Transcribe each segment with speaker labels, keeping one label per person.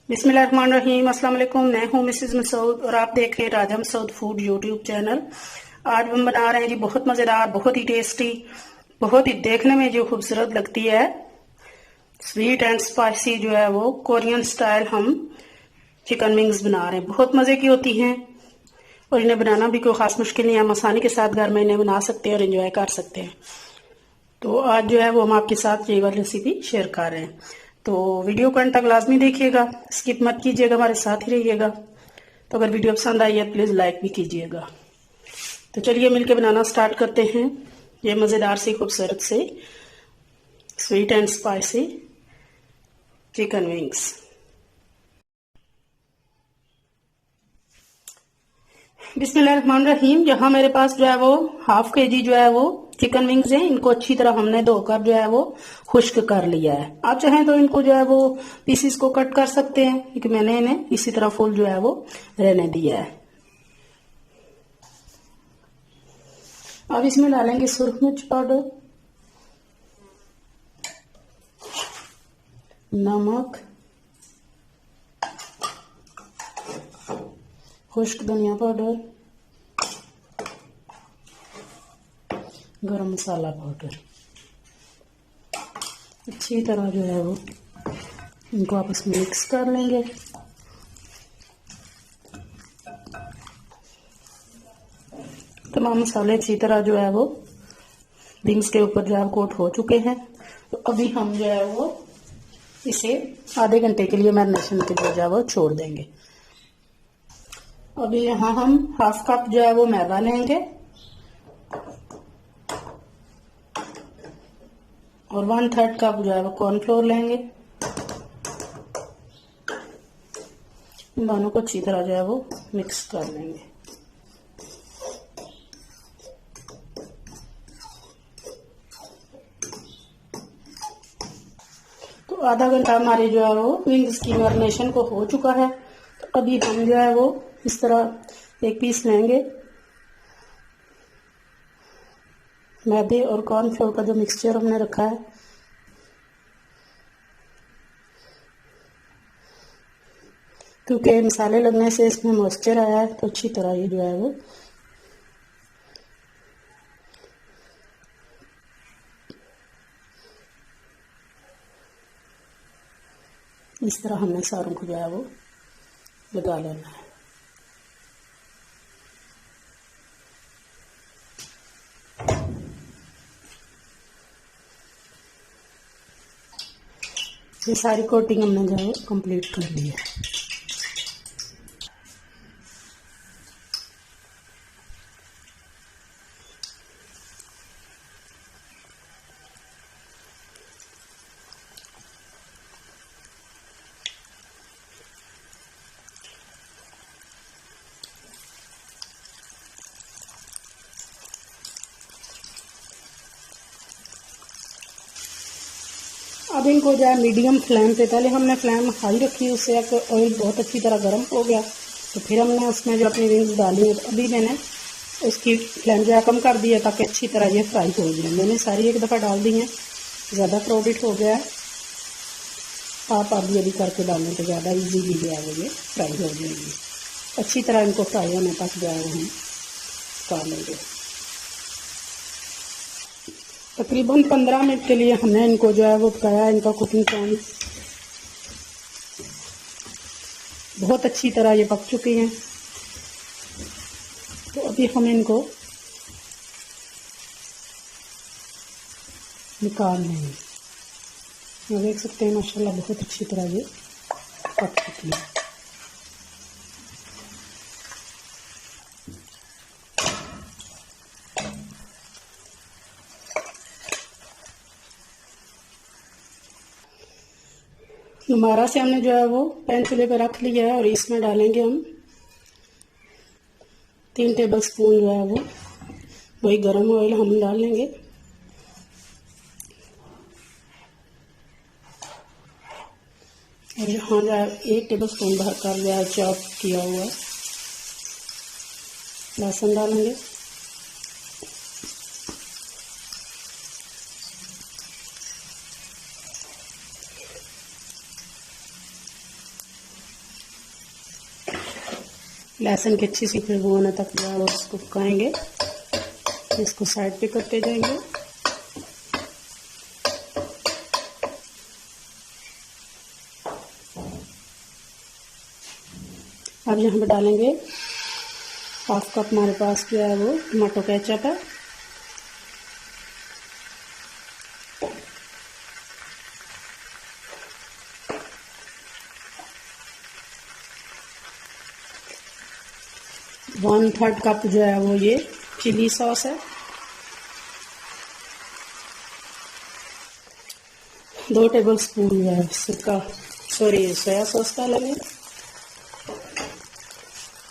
Speaker 1: बिस्मिल्लाहिर्रहमानिर्रहीम। अस्सलाम वालेकुम। मैं हूं मिसेस मसूद और आप देख रहे हैं राजा मसूद फूड यूट्यूब चैनल। आज हम बना रहे हैं जी बहुत मज़ेदार, बहुत ही टेस्टी, बहुत ही देखने में जो खूबसूरत लगती है स्वीट एंड स्पाइसी जो है वो कोरियन स्टाइल हम चिकन विंग्स बना रहे हैं। बहुत मज़े की होती हैं और इन्हें बनाना भी कोई ख़ास मुश्किल नहीं है। हम आसानी के साथ घर में इन्हें बना सकते हैं और इंजॉय कर सकते हैं। तो आज जो है वो हम आपके साथ ये वाली रेसिपी शेयर कर रहे हैं। तो वीडियो को अंत तक लाजमी देखिएगा, स्किप मत कीजिएगा, हमारे साथ ही रहिएगा। तो अगर वीडियो पसंद आई है प्लीज़ लाइक भी कीजिएगा। तो चलिए मिलके बनाना स्टार्ट करते हैं ये मज़ेदार सी खूबसूरत से sweet and spicy chicken wings. बिस्मिल्लाहिर्रहमानिर्रहीम। यहाँ मेरे पास जो है वो हाफ केजी जो है वो चिकन विंग्स हैं। इनको अच्छी तरह हमने धोकर जो है वो खुश्क कर लिया है। आप चाहें तो इनको जो है वो पीसीस को कट कर सकते हैं, क्योंकि मैंने इन्हें इसी तरह फुल जो है वो रहने दिया है। अब इसमें डालेंगे सुरख मिर्च पाउडर, नमक, खुश्क धनिया पाउडर, गरम मसाला पाउडर। अच्छी तरह जो है वो इनको आपस में मिक्स कर लेंगे। तमाम मसाले अच्छी तरह जो है वो विंग्स के ऊपर जो है कोट हो चुके हैं। तो अभी हम जो है वो इसे आधे घंटे के लिए मैरिनेशन के लिए जो है वो छोड़ देंगे। अभी यहाँ हम हाफ कप जो है वो मैदा लेंगे और 1/3 कप जो है वो कॉर्नफ्लोर लेंगे। इन दोनों को अच्छी तरह जो है वो मिक्स कर लेंगे। तो आधा घंटा हमारे जो है वो विंग्स की मैरिनेशन को हो चुका है। तो अभी हम जो है वो इस तरह एक पीस लेंगे। मैदे और कॉर्नफ्लोर का जो मिक्सचर हमने रखा है क्योंकि मसाले लगने से इसमें मॉइस्चर आया है, तो अच्छी तरह ये जो है वो इस तरह हमने सारों को जो है वो लगा लेना है। ये सारी कोटिंग हमने जो है कंप्लीट कर ली है। अब इनको जो है मीडियम फ्लेम पे, पहले हमने फ्लेम हाई रखी, उससे ऑयल बहुत अच्छी तरह गर्म हो गया, तो फिर हमने उसमें जो अपनी विंग्स डाली। अभी मैंने उसकी फ्लेम जो है कम कर दी है ताकि अच्छी तरह ये फ्राई हो जाए। मैंने सारी एक दफ़ा डाल दी हैं, ज़्यादा क्राउडेड हो गया है। आप अभी अभी करके डालें तो ज़्यादा ईजीली जो है वो ये फ्राई हो जाएगी। अच्छी तरह इनको फ्राई होने तक जो है वो हम कर लेंगे। तकरीबन 15 मिनट के लिए हमने इनको जो है वो पकाया। इनका कुकिंग टाइम बहुत अच्छी तरह ये पक चुके हैं। तो अभी हम इनको निकाल लेंगे। ये देख सकते हैं माशाल्लाह बहुत अच्छी तरह ये पक चुकी है। दोबारा से हमने जो है वो पैन चूल्हे पर रख लिया है और इसमें डालेंगे हम 3 टेबल स्पून जो है वो वही गरम ऑयल हम डाल लेंगे। और यहाँ जो है 1 टेबल स्पून भरकर जो है चॉप किया हुआ लहसुन डालेंगे। लहसुन की अच्छी सी खुशबू होने तक जो है वो इसको पकाएंगे। इसको साइड पे करते जाएंगे। अब यहाँ पे डालेंगे हाफ कप हमारे पास जो है वो टमाटो केचप है। वन थर्ड कप जो है वो ये चिली सॉस है। 2 टेबल स्पून जो है सोया सॉस डालेंगे।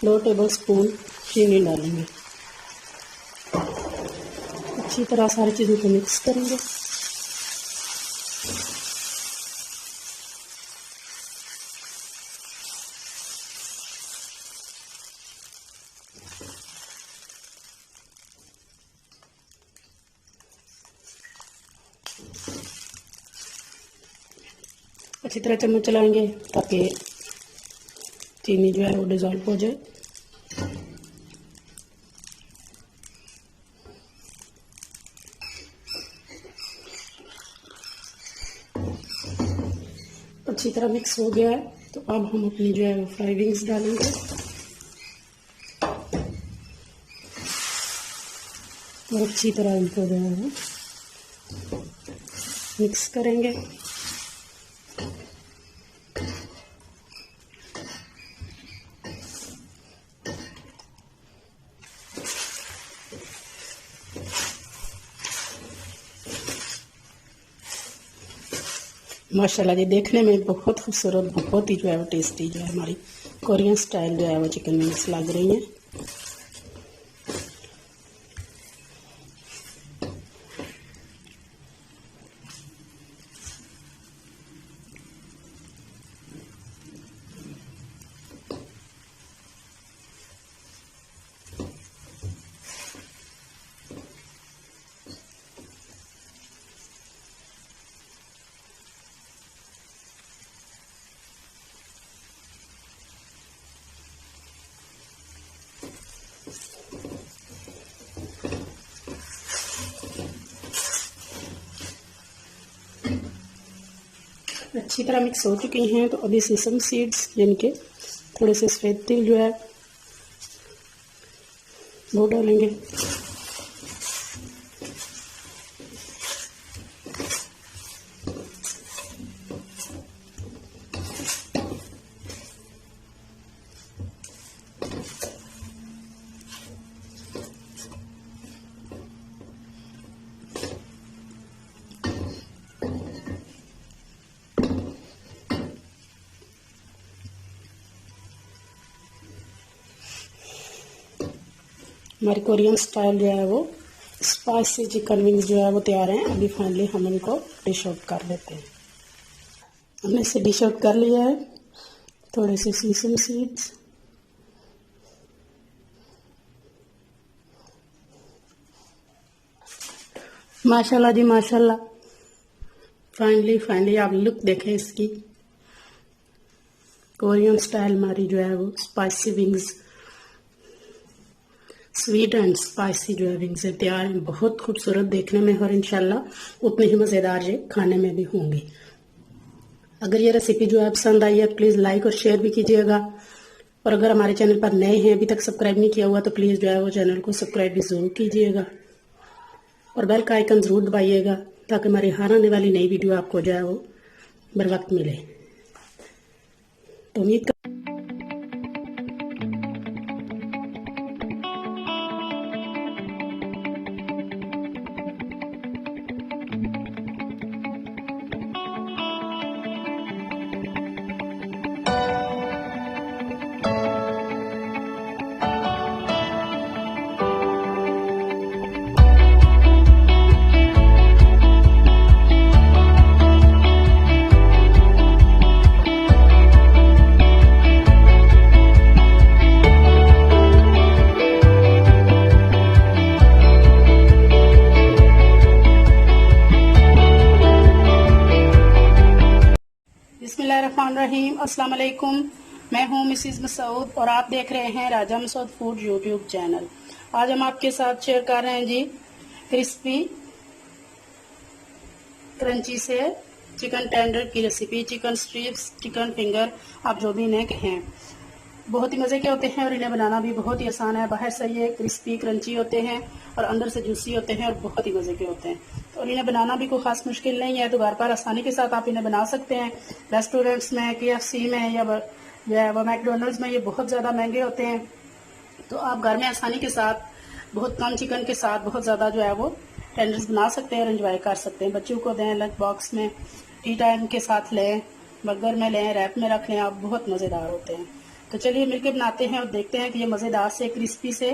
Speaker 1: 2 टेबल स्पून चीनी डालेंगे। अच्छी तरह सारी चीज़ों को मिक्स करेंगे। अच्छी तरह चम्मच चलाएंगे ताकि चीनी जो है वो डिज़ोल्व हो जाए। अच्छी तरह मिक्स हो गया है तो अब हम अपनी जो है वो फ्राई विंग्स डालेंगे और अच्छी तरह इनको जो है वो मिक्स करेंगे। माशाल्लाह जी देखने में बहुत खूबसूरत, बहुत ही जो है वो टेस्टी जो है हमारी कोरियन स्टाइल जो है वो चिकन विंग्स लग रही हैं। अच्छी तरह मिक्स हो चुकी हैं तो अभी सेसम सीड्स यानी कि थोड़े से सफ़ेद तिल जो है वो डालेंगे। हमारी कोरियन स्टाइल जो है वो स्पाइसी चिकन विंग्स जो है वो तैयार हैं। अभी फाइनली हम इनको डिश आउट कर लेते हैं। हमने इसे डिश आउट कर लिया है। थोड़े से सीसम सीड्स, माशाल्लाह जी माशाल्लाह। फाइनली आप लुक देखें इसकी। कोरियन स्टाइल हमारी जो है वो spicy wings, sweet and spicy जो है विंग्स तैयार हैं। बहुत खूबसूरत देखने में और इंशाल्लाह उतने ही मज़ेदार ये खाने में भी होंगी। अगर ये रेसिपी जो है पसंद आई है तो प्लीज़ लाइक और शेयर भी कीजिएगा। और अगर हमारे चैनल पर नए हैं, अभी तक सब्सक्राइब नहीं किया हुआ तो प्लीज़ जो है वो चैनल को सब्सक्राइब भी ज़रूर कीजिएगा और बेल का आइकन ज़रूर दबाइएगा ताकि हमारी हर आने वाली नई वीडियो आपको जो है वो बर वक्त मिले। तो उम्मीद बिस्मिल्लाहिर्रहमानिर्रहीम, अस्सलाम वालेकुम। मैं हूं मिसिज मसूद और आप देख रहे हैं राजा मसूद फूड यूट्यूब चैनल। आज हम आपके साथ शेयर कर रहे हैं जी क्रिस्पी क्रंची से चिकन टेंडर की recipe. Chicken strips, chicken finger, आप जो भी इन्हें कहें, बहुत ही मज़े के होते हैं और इन्हें बनाना भी बहुत ही आसान है। बाहर से ये क्रिस्पी क्रंची होते हैं और अंदर से जूसी होते हैं और बहुत ही मज़े के होते हैं। और इन्हें बनाना भी कोई ख़ास मुश्किल नहीं है, तो घर पर आसानी के साथ आप इन्हें बना सकते हैं। रेस्टोरेंट्स में, KFC में या मैकडोनल्ड्स में ये बहुत ज़्यादा महंगे होते हैं, तो आप घर में आसानी के साथ बहुत कम चिकन के साथ बहुत ज़्यादा जो है वो टेंडर्स बना सकते हैं और एंजॉय कर सकते हैं। बच्चों को दें, लंच बॉक्स में, टी टाइम के साथ लें, बर्गर में लें, रैप में रख लें, आप बहुत मज़ेदार होते हैं। तो चलिए मिलकर बनाते हैं और देखते हैं कि ये मज़ेदार से क्रिस्पी से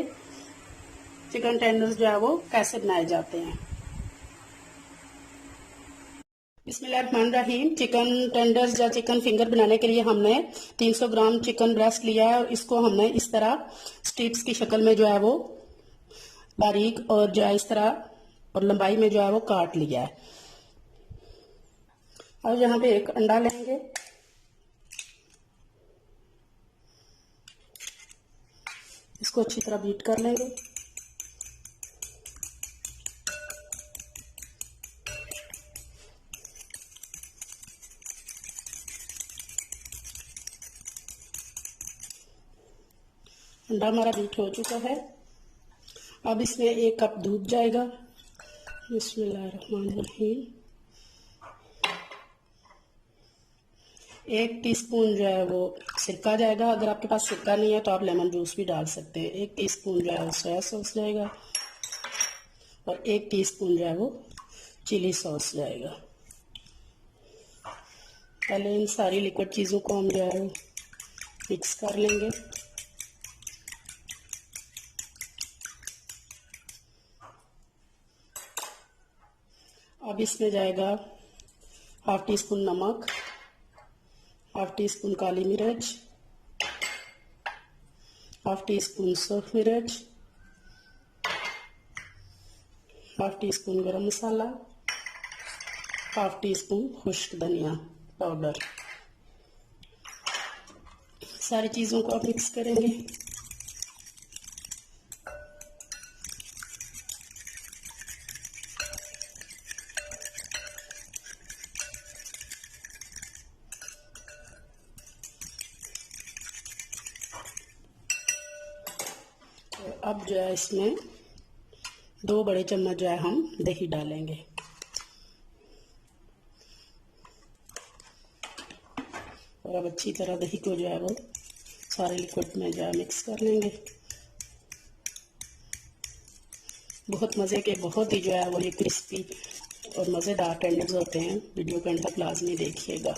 Speaker 1: चिकन टेंडर्स जो है वो कैसे बनाए जाते हैं। बिस्मिल्लाहिर्रहमानिर्रहीम। चिकन टेंडर्स या चिकन फिंगर बनाने के लिए हमने 300 ग्राम चिकन ब्रेस्ट लिया है और इसको हमने इस तरह स्ट्रिप्स की शक्ल में जो है वो बारीक और जो है इस तरह और लंबाई में जो है वो काट लिया है। अब यहाँ पे एक अंडा लेंगे, इसको अच्छी तरह बीट कर लेंगे। अंडा हमारा बीट हो चुका है। अब इसमें 1 कप दूध जाएगा। बिस्मिल्लाहिर्रहमानिर्रहीम। 1 टीस्पून जो है वो सिरका जाएगा। अगर आपके पास सिरका नहीं है तो आप लेमन जूस भी डाल सकते हैं। 1 टीस्पून जो है वो सोया सॉस जाएगा और 1 टीस्पून जो है वो चिली सॉस जाएगा। पहले इन सारी लिक्विड चीज़ों को हम जो है वो मिक्स कर लेंगे। अब इसमें जाएगा 1/2 टीस्पून नमक, 1/2 टीस्पून काली मिर्च, 1/2 टीस्पून सूख मिर्च, 1/2 टीस्पून गरम मसाला, 1/2 टीस्पून खुश्क धनिया पाउडर। सारी चीज़ों को आप मिक्स करेंगे। अब जो है इसमें 2 बड़े चम्मच जो है हम दही डालेंगे और अब अच्छी तरह दही को जो है वो सारे लिक्विड में जो है मिक्स कर लेंगे। बहुत मज़े के, बहुत ही जो है वो ये क्रिस्पी और मज़ेदार टेंडर्स होते हैं। वीडियो को अंत तक लाजमी देखिएगा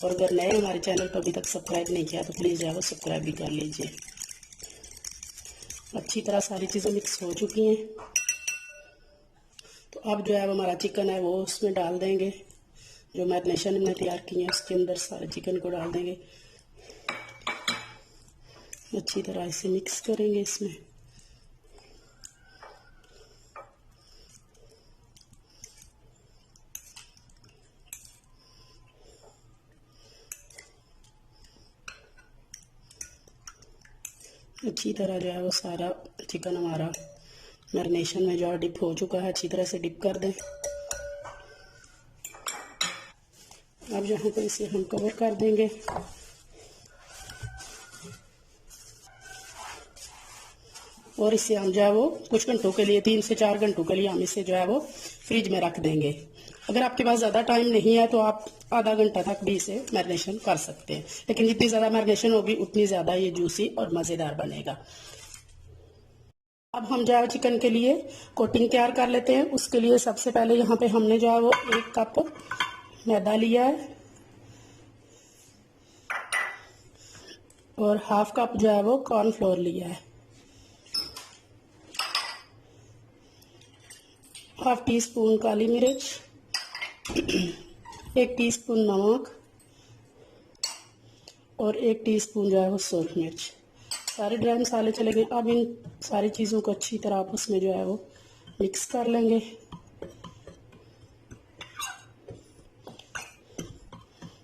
Speaker 1: और अगर नए हमारे चैनल पर अभी तक सब्सक्राइब नहीं किया तो प्लीज़ जो है वो सब्सक्राइब भी कर लीजिए। अच्छी तरह सारी चीज़ें मिक्स हो चुकी हैं, तो अब जो है हमारा चिकन है वो उसमें डाल देंगे। जो मैरिनेशन हमने तैयार की है उसके अंदर सारे चिकन को डाल देंगे। अच्छी तरह इसे मिक्स करेंगे इसमें। अच्छी तरह जो है वो सारा चिकन हमारा मैरिनेशन में जो है डिप हो चुका है। अच्छी तरह से डिप कर दें। अब यहाँ पर इसे हम कवर कर देंगे और इसे हम जो है वो कुछ घंटों के लिए, 3 से 4 घंटों के लिए हम इसे जो है वो फ्रिज में रख देंगे। अगर आपके पास ज़्यादा टाइम नहीं है तो आप आधा घंटा तक भी इसे मैरिनेशन कर सकते हैं, लेकिन जितनी ज़्यादा मैरिनेशन होगी उतनी ज़्यादा ये जूसी और मज़ेदार बनेगा। अब हम जो है चिकन के लिए कोटिंग तैयार कर लेते हैं। उसके लिए सबसे पहले यहाँ पे हमने जो है वो 1 कप मैदा लिया है और 1/2 कप जो है वो कॉर्नफ्लोर लिया है, 1/2 टीस्पून काली मिर्च, 1 टीस्पून नमक और 1 टीस्पून जो है वो सूख मिर्च। सारे ड्राई मसाले चले गए। अब इन सारी चीज़ों को अच्छी तरह आपस में जो है वो मिक्स कर लेंगे।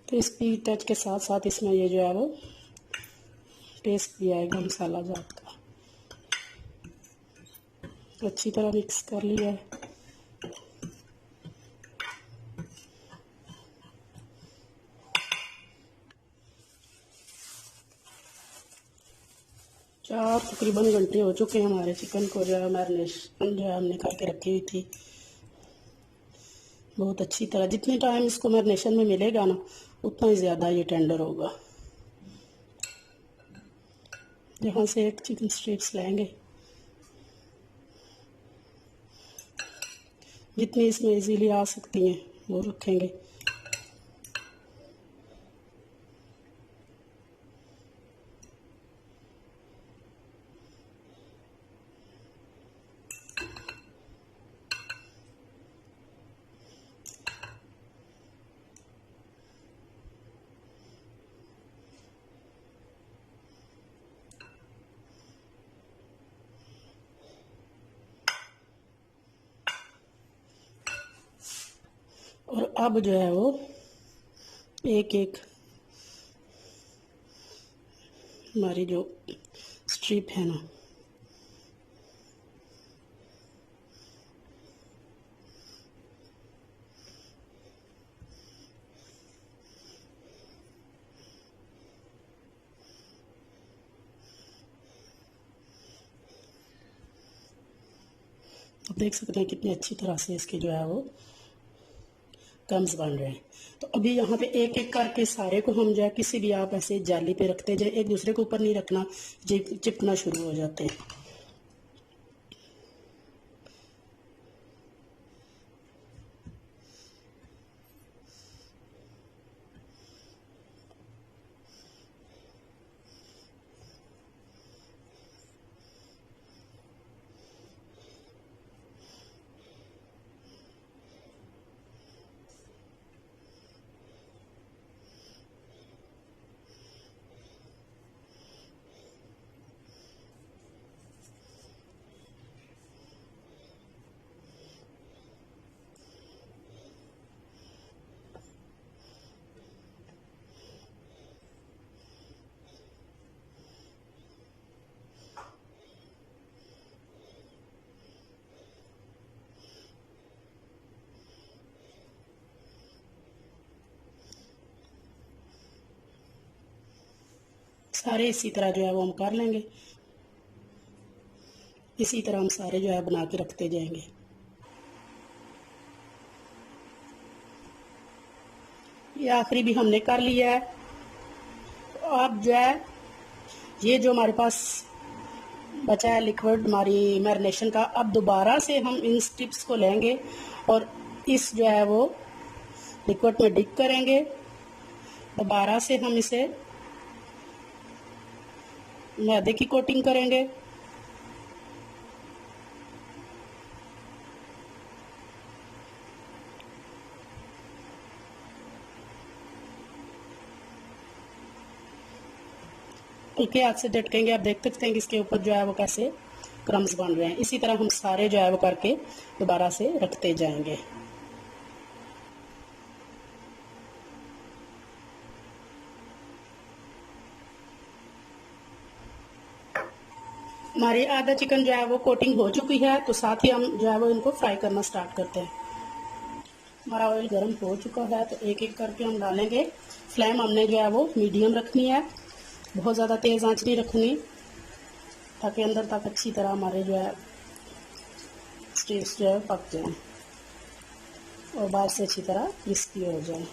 Speaker 1: क्रिस्पी टच के साथ साथ इसमें ये जो है वो टेस्ट भी आएगा मसाला जात का। अच्छी तरह मिक्स कर लिया है। तकरीबन घंटे हो चुके हैं हमारे चिकन को जो है मैरिनेशन जो है हमने करके रखी हुई थी। बहुत अच्छी तरह, जितने टाइम इसको मैरिनेशन में मिलेगा ना उतना ही ज़्यादा ये टेंडर होगा। यहाँ से एक चिकन स्ट्रिप्स लेंगे, जितनी इसमें इजीली आ सकती हैं वो रखेंगे। और अब जो है वो एक एक हमारी जो स्ट्रिप है ना आप देख सकते हैं कितनी अच्छी तरह से इसके जो है वो क्रम्स बन रहे हैं। तो अभी यहाँ पे एक एक करके सारे को हम जो है किसी भी आप ऐसे जाली पे रखते जाए, एक दूसरे के ऊपर नहीं रखना, चिपकना शुरू हो जाते हैं। सारे इसी तरह जो है वो हम कर लेंगे। इसी तरह हम सारे जो है बना के रखते जाएंगे। ये आखिरी भी हमने कर लिया है। तो अब जो है ये जो हमारे पास बचा है लिक्विड हमारी मैरिनेशन का, अब दोबारा से हम इन स्ट्रिप्स को लेंगे और इस जो है वो लिक्विड में डिप करेंगे। दोबारा से हम इसे मैदे की कोटिंग करेंगे। हल्के हाथ से झटकेंगे। आप देख सकते हैं कि इसके ऊपर जो है वो कैसे क्रम्स बन रहे हैं। इसी तरह हम सारे जो है वो करके दोबारा से रखते जाएंगे। हमारी आधा चिकन जो है वो कोटिंग हो चुकी है, तो साथ ही हम जो है वो इनको फ्राई करना स्टार्ट करते हैं। हमारा ऑयल गर्म हो चुका है, तो एक एक करके हम डालेंगे। फ्लेम हमने जो है वो मीडियम रखनी है, बहुत ज़्यादा तेज़ आंच नहीं रखनी, ताकि अंदर तक अच्छी तरह हमारे जो है स्ट्रिप्स जो है पक जाएं और बाहर से अच्छी तरह क्रिस्पी हो जाए।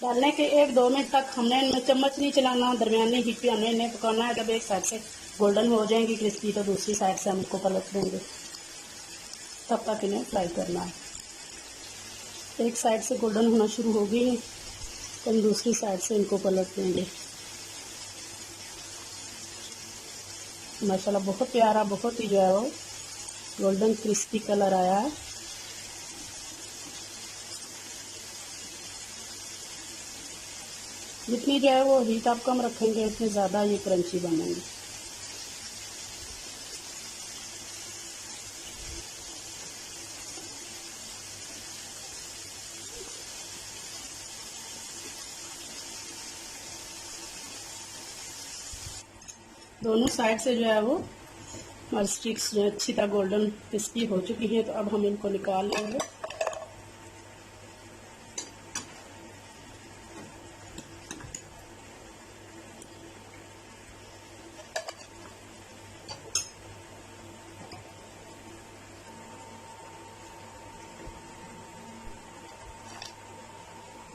Speaker 1: डालने के 1-2 मिनट तक हमने इनमें चम्मच नहीं चलाना, दरमियानी हीट पे हमने इन्हें पकाना है। जब एक साइड से गोल्डन हो जाएंगी क्रिस्पी, तो दूसरी साइड से हम इनको पलट देंगे। तब तक इन्हें फ्राई करना है। एक साइड से गोल्डन होना शुरू हो गई है, तो हम दूसरी साइड से इनको पलट देंगे। माशाल्लाह बहुत प्यारा, बहुत ही जो है वो गोल्डन क्रिस्पी कलर आया है। जितनी जो है वो हीट आप कम रखेंगे उतनी ज़्यादा ये क्रंची बनेंगे। दोनों साइड से जो है वो हमारी स्टिक्स जो है अच्छी तरह गोल्डन क्रिस्पी हो चुकी है, तो अब हम इनको निकाल लेंगे।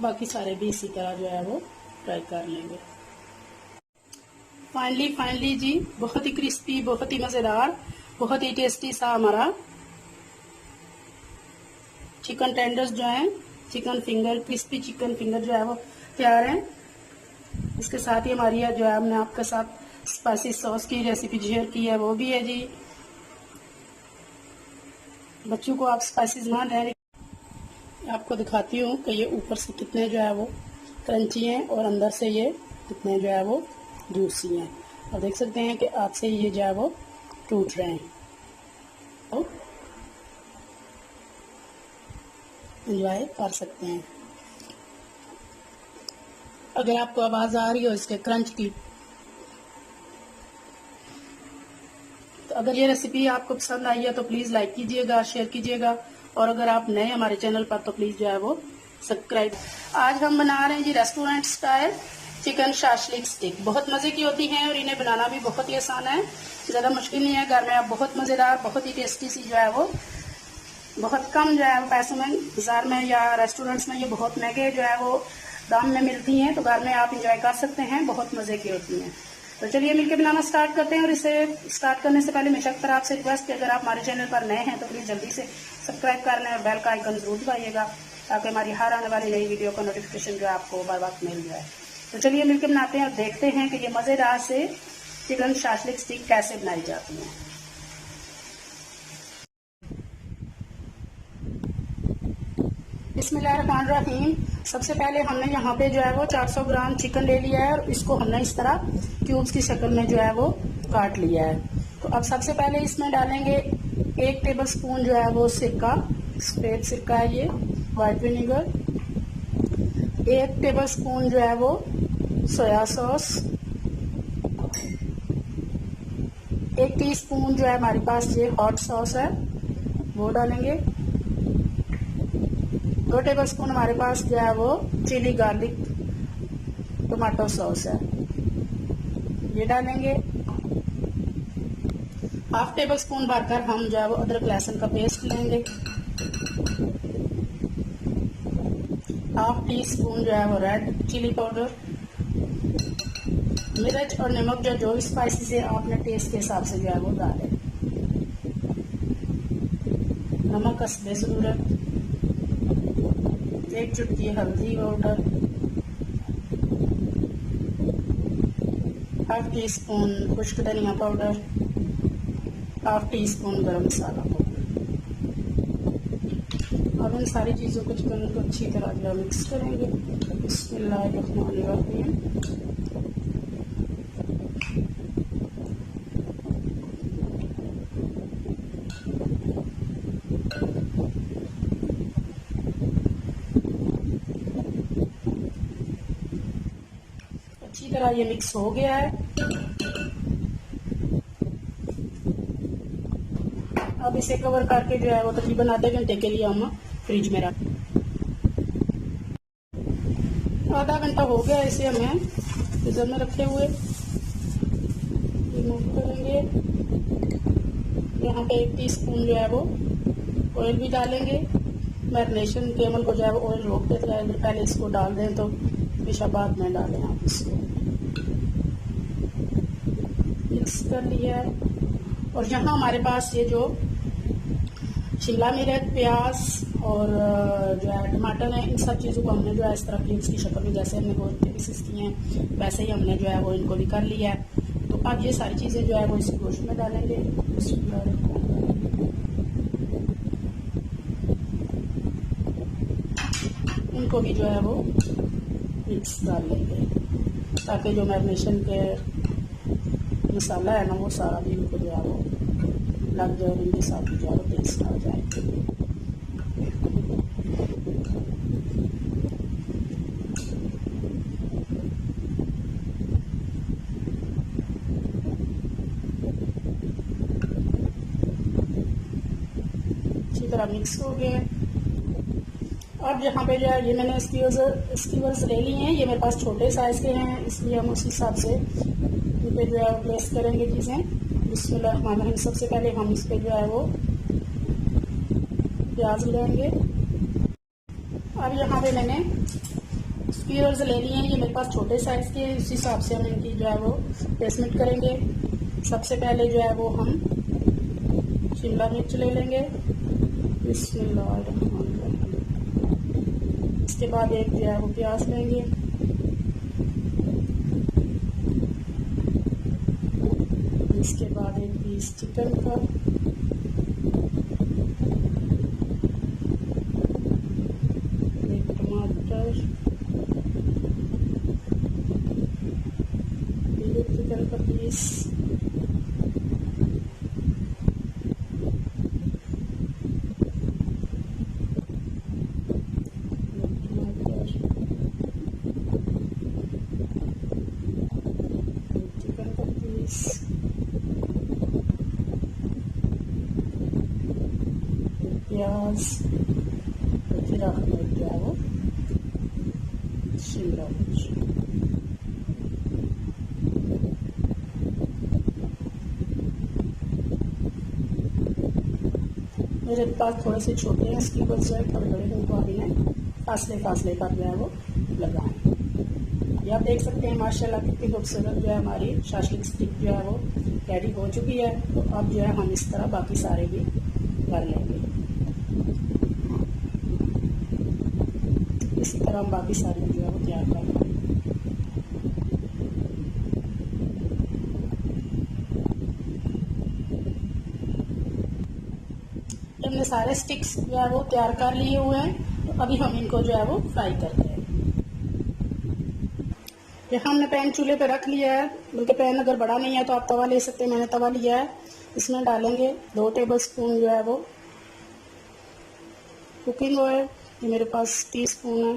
Speaker 1: बाकी सारे भी इसी तरह जो है वो फ्राई कर लेंगे। फाइनली जी बहुत ही क्रिस्पी, बहुत ही मज़ेदार, बहुत ही टेस्टी सा हमारा चिकन टेंडर्स जो है, chicken finger, crispy chicken finger जो है वो तैयार है। इसके साथ ही हमारी जो है हमने आपके साथ स्पाइसी सॉस की रेसिपी शेयर की है, वो भी है जी। बच्चों को आप स्पाइसीज ना दें। आपको दिखाती हूँ कि ये ऊपर से कितने जो है वो क्रंची हैं और अंदर से ये कितने जो है वो जूसी हैं। और देख सकते हैं कि हाथ से ये जो है वो टूट रहे हैं। तो एंजॉय कर सकते हैं। अगर आपको आवाज़ आ रही हो इसके क्रंच की, तो अगर ये रेसिपी आपको पसंद आई है तो प्लीज़ लाइक कीजिएगा, शेयर कीजिएगा, और अगर आप नए हमारे चैनल पर तो प्लीज़ जो है वो सब्सक्राइब। आज हम बना रहे हैं जी restaurant style chicken shashlik stick. बहुत मज़े की होती हैं और इन्हें बनाना भी बहुत ही आसान है, ज़्यादा मुश्किल नहीं है। घर में आप बहुत मज़ेदार, बहुत ही टेस्टी सी जो है वो बहुत कम जो है वो पैसों में, बाजार में या रेस्टोरेंट्स में ये बहुत महंगे जो है वो दाम में मिलती हैं, तो घर में आप इंजॉय कर सकते हैं, बहुत मज़े की होती हैं। तो चलिए मिलकर बनाना स्टार्ट करते हैं। और इसे स्टार्ट करने से पहले मेरी तरफ आपसे रिक्वेस्ट है, अगर आप हमारे चैनल पर नए हैं तो प्लीज़ जल्दी से सब्सक्राइब कर लें और बेल का आइकन जरूर दबाइएगा, ताकि हमारी हर आने वाली नई वीडियो का नोटिफिकेशन जो है आपको बार वक्त मिल जाए। तो चलिए मिलकर बनाते हैं और देखते हैं कि ये मज़ेदार से चिकन शाशलिक स्टिक कैसे बनाई जाती है। बिस्मिल्लाहिर्रहमानिर्रहीम। सबसे पहले हमने यहाँ पे जो है वो 400 ग्राम चिकन ले लिया है और इसको हमने इस तरह क्यूब्स की शक्ल में जो है वो काट लिया है। तो अब सबसे पहले इसमें डालेंगे 1 टेबलस्पून जो है वो सिरका, सफेद सिरका है ये, वाइट विनेगर। 1 टेबलस्पून जो है वो सोया सॉस। 1 टीस्पून जो है हमारे पास ये हॉट सॉस है, वो डालेंगे। 2 टेबलस्पून हमारे पास जो है वो चिली गार्लिक टमाटो सॉस है, ये डालेंगे। 1/2 टेबलस्पून भरकर हम जो है वो अदरक लहसुन का पेस्ट लेंगे। 1/2 टीस्पून जो है वो रेड चिली पाउडर। मिर्च और नमक जो स्पाइसी से आपने टेस्ट के हिसाब से जो है वो डालें। नमक हस्बे ज़रूरत। 1 चुटकी हल्दी पाउडर। 1/2 टीस्पून खुश्क धनिया पाउडर। 1/2 टीस्पून गरम मसाला पाउडर। अब इन सारी चीज़ों को चिकन को अच्छी तरह जो मिक्स करेंगे। बिस्मिल्लाहिर्रहमानिर्रहीम। अच्छी तरह ये मिक्स हो गया है। अब इसे कवर करके जो है वो तकरीबन आधे घंटे के लिए हम फ्रिज में रख। आधा घंटा हो गया इसे हमें फ्रीजर में रखे हुए। रिमूव करेंगे। यहाँ पे 1 टीस्पून जो है वो ऑयल भी डालेंगे। मैरिनेशन के अमल को जो है वो ऑयल रोक देता है, पहले इसको डाल दें तो हमेशा बाद में डालें। आप इसको मिक्स कर लिया है। और यहाँ हमारे पास ये जो शिमला मिर्च, प्याज और जो है टमाटर है, इन सब चीज़ों को हमने जो है इस तरह क्यूब्स की शक्ल में, जैसे हमने गोल के पीसेस किए हैं वैसे ही हमने जो है वो इनको भी कर लिया है। तो अब ये सारी चीज़ें जो है वो इस गोश्त में डालेंगे। इनको भी जो है वो मिक्स कर लेंगे। ताकि जो मैरिनेशन के मसाला है ना वो सारा भी इनको जो है वो लग जाए, इनके साथ जो है वो टेस्ट आ जाए। अच्छी तरह मिक्स हो गए। अब यहाँ पे जो है ये मैंने स्कीवर्स ले लिए हैं, ये मेरे पास छोटे साइज़ के हैं, इसलिए हम उस हिसाब से इन पे जो है प्लेस करेंगे चीज़ें। बिस्मिल्लाहिर्रहमानिर्रहीम। सबसे पहले हम इस पे जो है वो प्याज लेंगे। अब यहाँ पे मैंने स्कीवर्स ले लिए हैं, ये मेरे पास छोटे साइज़ के हैं, इस हिसाब से हम इनकी जो है वो प्लेसमेंट करेंगे। सबसे पहले जो है वो हम शिमला मिर्च ले लेंगे। बिस्मिल्लाहिर्रहमानिर्रहीम। इसके बाद एक जो है वो प्याज लेंगे। इसके बाद एक पीस चिकन का, एक टमाटर, एक चिकन का पीस, प्याज, फिर आखिर में जो है वो शिमला मिर्च। मेरे पास थोड़े से छोटे हैं इसकी वजह से, थोड़े बड़े उनको अभी मैं फासले पर जो है वो लगाएं। ये आप देख सकते हैं माशाल्लाह कितनी खूबसूरत जो है हमारी शाशलिक स्टिक जो है वो रेडी हो चुकी है। तो अब जो है हम इस तरह बाकी सारे भी कर लेंगे। इसी तरह हम बाकी सारे जो है वो तैयार कर लेंगे। हमने सारे स्टिक्स जो है वो तैयार कर लिए हुए हैं, तो अभी हम इनको जो है वो फ्राई करते हैं। यहाँ हमने पैन चूल्हे पे रख लिया है, बल्कि पैन अगर बड़ा नहीं है तो आप तवा ले सकते हैं। मैंने तवा लिया है, इसमें डालेंगे 2 टेबलस्पून जो है वो कुकिंग ऑयल, ये मेरे पास टीस्पून है।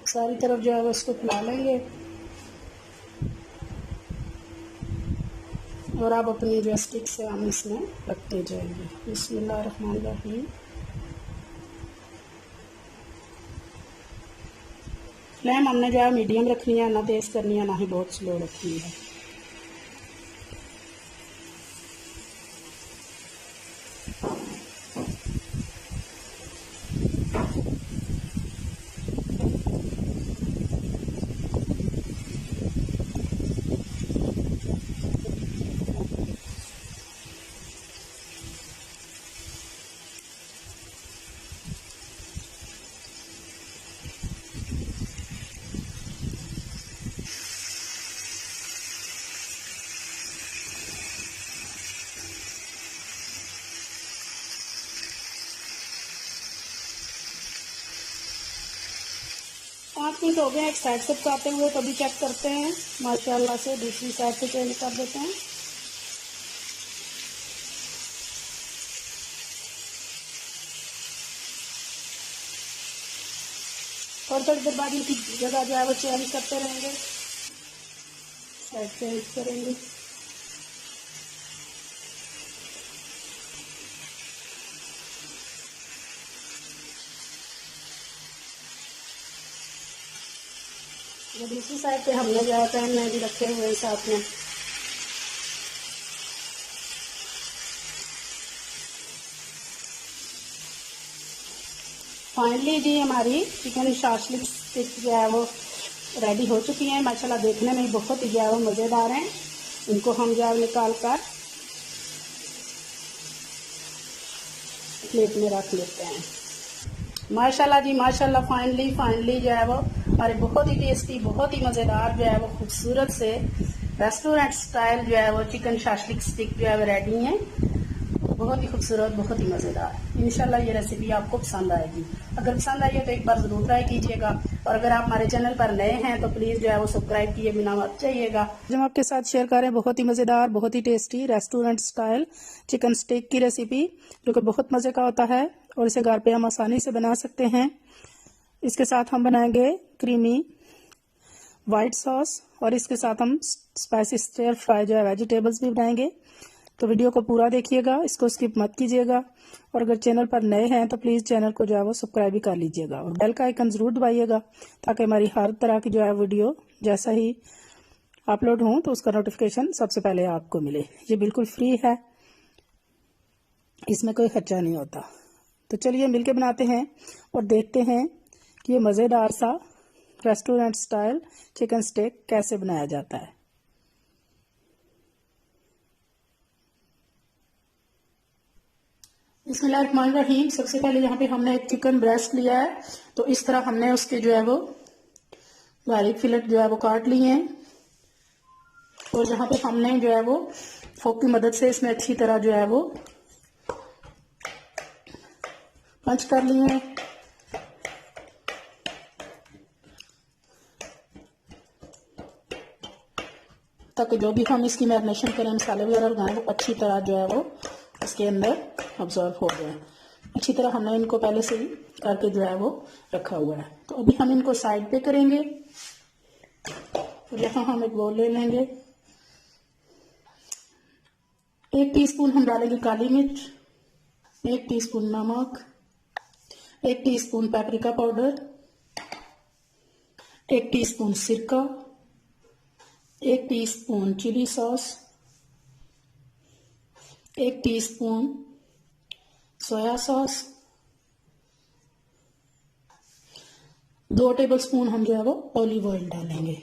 Speaker 1: सारी तरफ जो है वो इसको फैला लेंगे और आप अपनी जो स्टिक से हम इसमें रखते जाएंगे। बिस्मिल्लाहिर्रहमानिर्रहीम। फ्लेम हमने जो है मीडियम रखनी है, ना तेज़ करनी है ना ही बहुत स्लो रखनी है। पाँच मिनट हो गए एक साइड से पकाते हुए, तो अभी चेक करते हैं माशाल्लाह से दूसरी साइड पे चेंज कर देते हैं। थोड़ी देर बाद इनकी जगह जो है वो चेंज करते रहेंगे, साइड चेंज करेंगे। ये दूसरी साइड पे हमने जो है पैन में भी रखे हुए साथ में। फाइनली जी हमारी चिकन शाशलिक स्टिक जो है वो रेडी हो चुकी है। माशाल्लाह देखने में बहुत ही जो है वो मज़ेदार हैं। इनको हम जो है निकाल कर प्लेट में रख लेते हैं। माशाल्लाह जी माशाल्लाह, फाइनली जो है वो हमारे बहुत ही टेस्टी, बहुत ही मज़ेदार जो है वो खूबसूरत से रेस्टोरेंट स्टाइल जो है वो चिकन शाशलिक स्टिक जो है वो रेडी है। बहुत ही खूबसूरत, बहुत ही मज़ेदार। इंशाल्लाह ये रेसिपी आपको पसंद आएगी। अगर पसंद आई है तो एक बार जरूर ट्राई कीजिएगा, और अगर आप हमारे चैनल पर नए हैं तो प्लीज जो है वो सब्सक्राइब किए बिना मत जाइएगा। हम आपके साथ शेयर कर रहे हैं बहुत ही मजेदार, बहुत ही tasty restaurant style chicken steak की रेसिपी, जो कि बहुत मजे का होता है और इसे घर पे हम आसानी से बना सकते हैं। इसके साथ हम बनाएंगे क्रीमी व्हाइट सॉस, और इसके साथ हम स्पाइसी स्टर फ्राई जो है वेजिटेबल्स भी बनाएंगे। तो वीडियो को पूरा देखिएगा, इसको स्किप मत कीजिएगा, और अगर चैनल पर नए हैं तो प्लीज चैनल को जो है वो सब्सक्राइब भी कर लीजिएगा और बेल का आइकन जरूर दबाइएगा, ताकि हमारी हर तरह की जो है वीडियो जैसा ही अपलोड हो तो उसका नोटिफिकेशन सबसे पहले आपको मिले। ये बिल्कुल फ्री है, इसमें कोई खर्चा नहीं होता। तो चलिए मिलके बनाते हैं और देखते हैं कि ये मजेदार सा रेस्टोरेंट स्टाइल चिकन स्टेक कैसे बनाया जाता है। बिस्मिल्लाहिर्रहमानिर्रहीम। सबसे पहले यहाँ पे हमने एक चिकन ब्रेस्ट लिया है, तो इस तरह हमने उसके जो है वो बारीक फिलेट जो है वो काट लिए हैं, और यहाँ पे हमने जो है वो फोक की मदद से इसमें अच्छी तरह जो है वो पंच कर लिए हैं। ताकि जो भी हम इसकी मैरिनेशन करें, मसाले वगैरह लगाएं, वो अच्छी तरह जो है वो इसके अंदर ऑब्जर्व हो गया। अच्छी तरह हमने इनको पहले से ही करके जो है वो रखा हुआ है। तो अभी हम इनको साइड पे करेंगे, और यहाँ हम एक बाउल ले लेंगे। 1 टीस्पून हम डालेंगे काली मिर्च, 1 टीस्पून नमक, 1 टीस्पून पेपरिका पाउडर, 1 टीस्पून सिरका, 1 teaspoon chilli sauce, 1 teaspoon soya sauce, 2 tablespoon हम जो है वो ऑलिव ऑयल डालेंगे।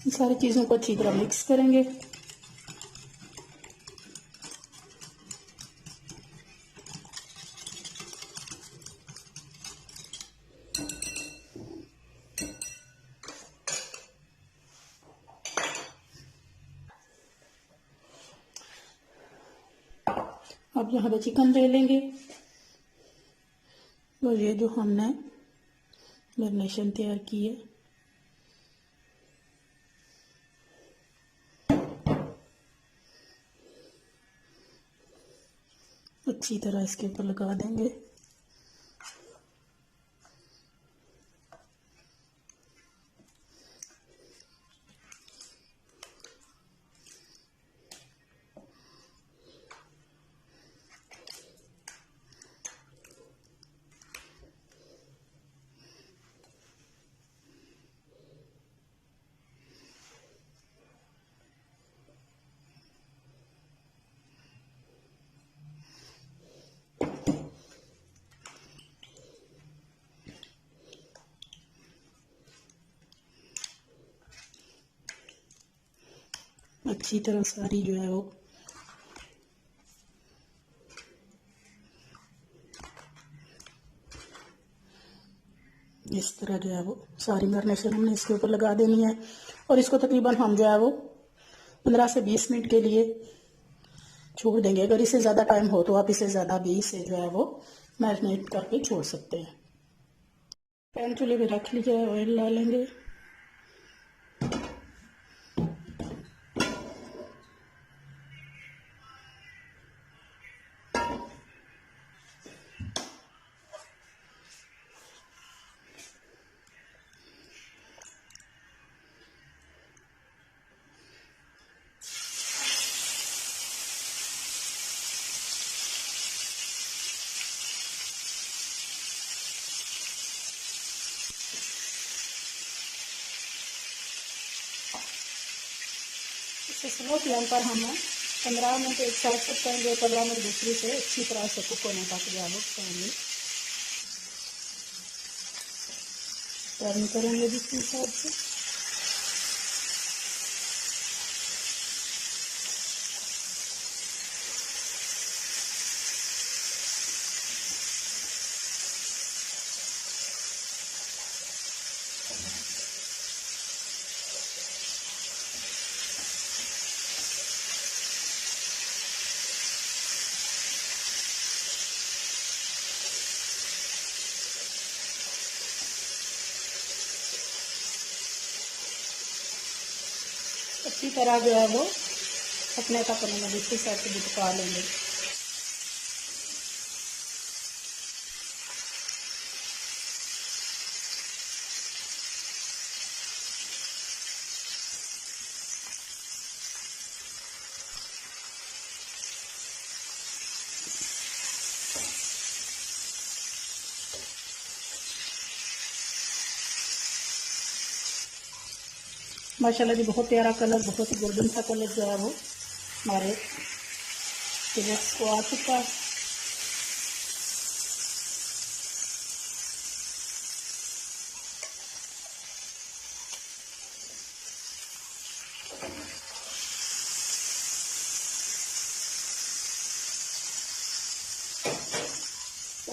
Speaker 1: इन सारी चीजों को अच्छी तरह मिक्स करेंगे। अब यहाँ पे चिकन ले लेंगे, और ये जो हमने मैरिनेशन तैयार की है अच्छी तरह इसके ऊपर लगा देंगे। अच्छी तरह सारी जो है वो इस तरह जो है वो सारी मैरिनेशन हमने इसके ऊपर लगा देनी है, और इसको तकरीबन हम जो है वो 15 से 20 मिनट के लिए छोड़ देंगे। अगर इसे ज़्यादा टाइम हो तो आप इसे ज़्यादा भी इसे जो है वो मैरिनेट करके छोड़ सकते हैं। पैन चूल्हे पे रख लीजिए, ऑयल डालेंगे। इसे स्लो फ्लेम पर हम 15 मिनट एक साइड कुक करेंगे, 15 मिनट दूसरी से अच्छी तरह से कुक होने तक जो है वो टर्न करेंगे दूसरी साइड से। अच्छी तरह जो है वो पकने तक उन्होंने दूसरी साइड से भी पका लेंगे। माशाल्लाह जी बहुत प्यारा कलर, बहुत ही गोल्डन सा कलर जो है वो हमारे टिबल्स को आ चुका है।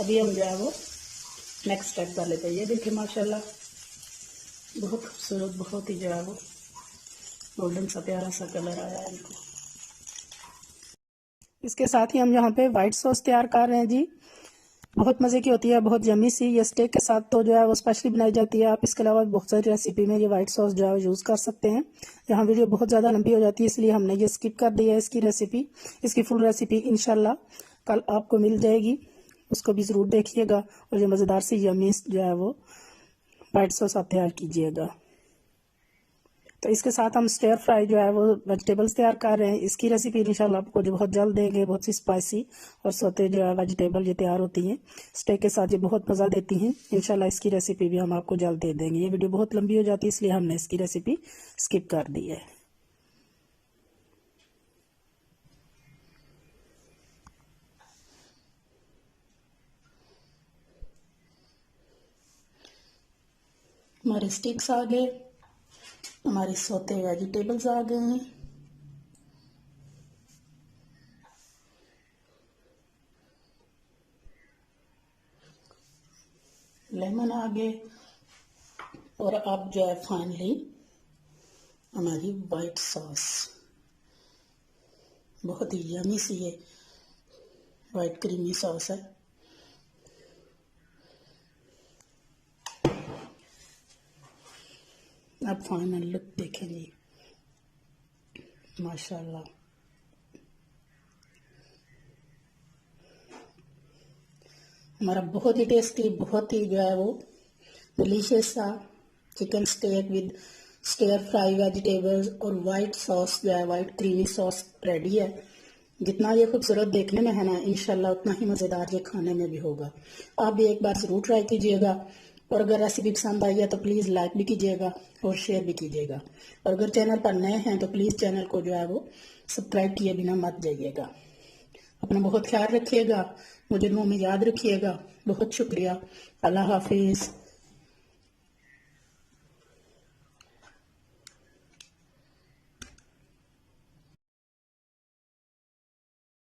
Speaker 1: अभी हम जो है वो नेक्स्ट स्टेप कर लेते हैं। ये देखिए माशाल्लाह बहुत खूबसूरत, बहुत ही जो है वो गोल्डन सा प्यारा सा कलर आया है इनको। इसके साथ ही हम यहाँ पे वाइट सॉस तैयार कर रहे हैं जी। बहुत मज़े की होती है, बहुत यम्मी सी। ये स्टेक के साथ तो जो है वो स्पेशली बनाई जाती है। आप इसके अलावा बहुत सारी रेसिपी में ये वाइट सॉस जो है यूज़ कर सकते हैं। यहाँ वीडियो बहुत ज़्यादा लंबी हो जाती है, इसलिए हमने ये स्किप कर दी है इसकी रेसिपी। इसकी फुल रेसिपी इंशाल्लाह कल आपको मिल जाएगी, उसको भी ज़रूर देखिएगा। और ये मज़ेदार सी यम्मी जो है वो वाइट सॉस आप तैयार कीजिएगा। तो इसके साथ हम स्टर फ्राई जो है वो वेजिटेबल्स तैयार कर रहे हैं। इसकी रेसिपी इंशाल्लाह आपको जो बहुत जल्द देंगे। बहुत सी स्पाइसी और सोते जो है वेजिटेबल ये तैयार होती हैं, स्टेक के साथ ये बहुत मज़ा देती हैं। इंशाल्लाह इसकी रेसिपी भी हम आपको जल्द दे देंगे। ये वीडियो बहुत लंबी हो जाती है, इसलिए हमने इसकी रेसिपी स्किप कर दी है। हमारे स्टिक्स आ गए, हमारे सोते वेजिटेबल्स आ गए हैं। लेमन आ गए और अब जो है फाइनली हमारी वाइट सॉस। बहुत ही यमी सी ये वाइट क्रीमी सॉस है। अब फाइनल लुक देखेंगे माशाल्लाह। हमारा बहुत ही टेस्टी, बहुत ही जो है वो डिलीशियस सा chicken steak with stir fry vegetables और वाइट सॉस जो है वाइट क्रीमी सॉस रेडी है। जितना ये खूबसूरत देखने में है ना, इंशाल्लाह उतना ही मज़ेदार ये खाने में भी होगा। आप भी एक बार ज़रूर ट्राई कीजिएगा। और अगर रेसिपी पसंद आई है तो प्लीज़ लाइक भी कीजिएगा और शेयर भी कीजिएगा। और अगर चैनल पर नए हैं तो प्लीज़ चैनल को जो है वो सब्सक्राइब किए बिना मत जाइएगा। अपना बहुत ख्याल रखिएगा, मुझे दुआ में याद रखिएगा। बहुत शुक्रिया। अल्लाह हाफिज़।